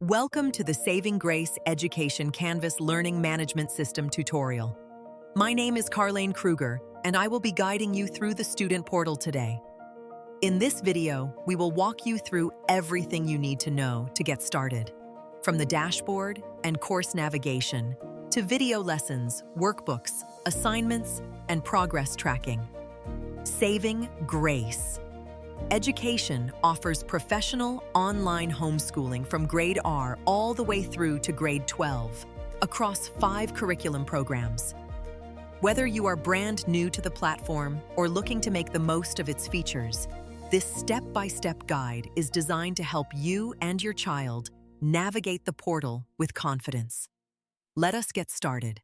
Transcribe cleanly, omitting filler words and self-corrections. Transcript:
Welcome to the Saving Grace Education Canvas Learning Management System tutorial. My name is Carlane Kruger, and I will be guiding you through the student portal today. In this video, we will walk you through everything you need to know to get started, from the dashboard and course navigation to video lessons, workbooks, assignments, and progress tracking. Saving Grace. Education offers professional online homeschooling from grade R all the way through to grade 12, across 5 curriculum programs. Whether you are brand new to the platform or looking to make the most of its features, this step-by-step guide is designed to help you and your child navigate the portal with confidence. Let us get started.